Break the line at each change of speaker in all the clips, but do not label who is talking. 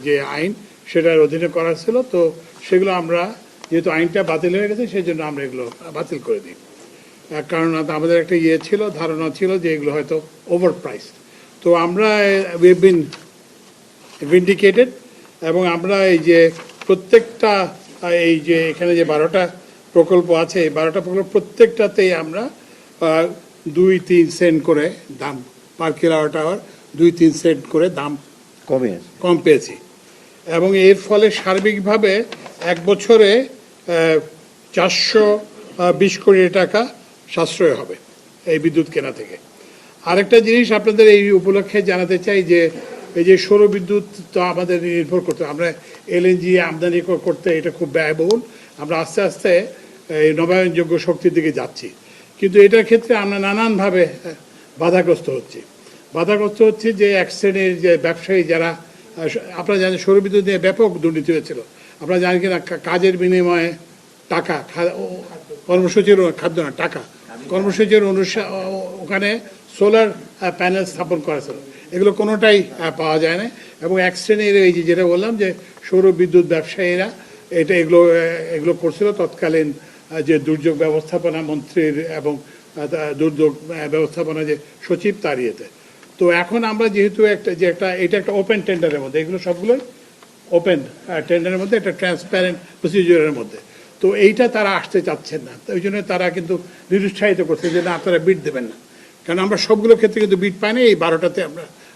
যে আইন সেটার অধীনে করা ছিল। তো সেগুলো আমরা যেহেতু আইনটা বাতিল হয়ে গেছে সেই জন্য আমরা এগুলো বাতিল করে দিই। কারণ আমাদের একটা ছিল, ধারণা ছিল যে এগুলো হয়তো ওভার প্রাইস। তো আমরা উই হ্যাভ বিন ভিন্ডিকেটেড, এবং আমরা এই যে প্রত্যেকটা এই যে এখানে যে 12টা প্রকল্প আছে, এই 12টা প্রকল্প প্রত্যেকটাতেই আমরা 2-3 সেন্ট করে দাম পার কিলোওয়াট আওয়ার 2-3 সেন্ট করে দাম কম পেয়েছি। এবং এর ফলে সার্বিকভাবে এক বছরে 420 কোটি টাকা সাশ্রয় হবে এই বিদ্যুৎ কেনা থেকে। আরেকটা জিনিস আপনাদের এই উপলক্ষে জানাতে চাই যে এই যে সৌর বিদ্যুৎ তো আমাদের নির্ভর করতে, আমরা এলএনজি আমদানি করতে এটা খুব ব্যয়বহুল। আমরা আস্তে আস্তে এই নবায়নযোগ্য শক্তির দিকে যাচ্ছি, কিন্তু এটার ক্ষেত্রে আমরা নানানভাবে বাধাগ্রস্ত হচ্ছে যে এক শ্রেণীর যে ব্যবসায়ী যারা, আপনারা জানেন সৌর বিদ্যুৎ নিয়ে ব্যাপক দুর্নীতি হয়েছিল। আপনারা জানেন কিনা কাজের বিনিময়ে টাকা, কর্মসূচির খাদ্য না টাকা, কর্মসূচির ওখানে সোলার প্যানেল স্থাপন করা ছিল, এগুলো কোনোটাই পাওয়া যায় না। এবং এক শ্রেণীর এই যে যেটা বললাম যে সৌর বিদ্যুৎ ব্যবসায়ীরা এগুলো করছিল তৎকালীন যে দুর্যোগ ব্যবস্থাপনা মন্ত্রীর এবং দুর্যোগ ব্যবস্থাপনা যে সচিব তার ইয়েতে। তো এখন আমরা যেহেতু এটা একটা ওপেন টেন্ডারের মধ্যে, এগুলো সবগুলোই ওপেন টেন্ডারের মধ্যে, একটা ট্রান্সপারেন্ট প্রসিডিউরের মধ্যে। তো এইটা তারা আসতে চাচ্ছেন না, ওই জন্য তারা কিন্তু নিরুৎসাহিত করছে যে না আপনারা বিড দেবেন না, কারণ আমরা সবগুলো ক্ষেত্রে কিন্তু বিড পাইনি, এই 12টাতে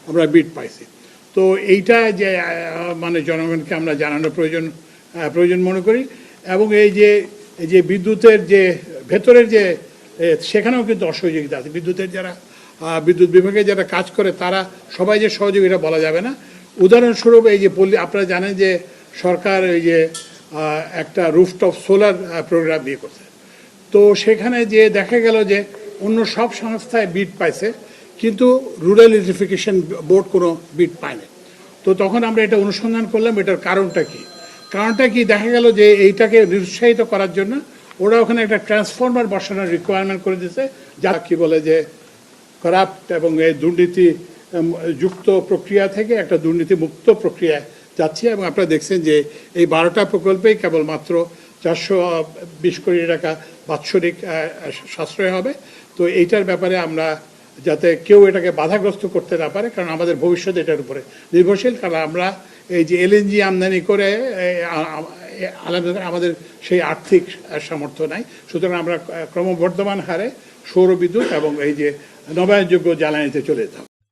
আমরা বিড পাইছি। তো এইটা যে মানে জনগণকে আমরা জানানোর প্রয়োজন মনে করি। এবং এই যে বিদ্যুতের যে ভেতরের যে সেখানেও কিন্তু অসহযোগিতা আছে। বিদ্যুৎ বিভাগে যারা কাজ করে তারা সবাই যে সহযোগিতা বলা যাবে না। উদাহরণস্বরূপ এই যে আপনারা জানেন যে সরকার এই যে একটা রুফটপ সোলার প্রোগ্রাম দিয়ে করছে। তো সেখানে যে দেখা গেল যে অন্য সব সংস্থায় বিড পাইছে, কিন্তু রুরাল ইলেকট্রিফিকেশন বোর্ড কোনো বিড পায়নি। তো তখন আমরা এটা অনুসন্ধান করলাম, এটার কারণটা কি দেখা গেল যে এইটাকে নিরুৎসাহিত করার জন্য ওরা ওখানে একটা ট্রান্সফরমার বসানোর রিকোয়ারমেন্ট করে দিয়েছে, যা কি বলে যে করাপ্ট এবং এই দুর্নীতি যুক্ত প্রক্রিয়া থেকে একটা দুর্নীতি মুক্ত প্রক্রিয়ায় যাচ্ছে। এবং আপনারা দেখছেন যে এই 12টা প্রকল্পেই কেবলমাত্র 420 কোটি টাকা বাৎসরিক সাশ্রয় হবে। তো এইটার ব্যাপারে আমরা যাতে কেউ এটাকে বাধাগ্রস্ত করতে না পারে, কারণ আমাদের ভবিষ্যৎ এটার উপরে নির্ভরশীল। কারণ আমরা এই যে এলএনজি আমদানি করে আমাদের সেই আর্থিক সামর্থ্য নাই। সুতরাং আমরা ক্রমবর্ধমান হারে সৌর বিদ্যুৎ এবং এই যে নবায়নযোগ্য জ্বালানিতে চলে যেতাম।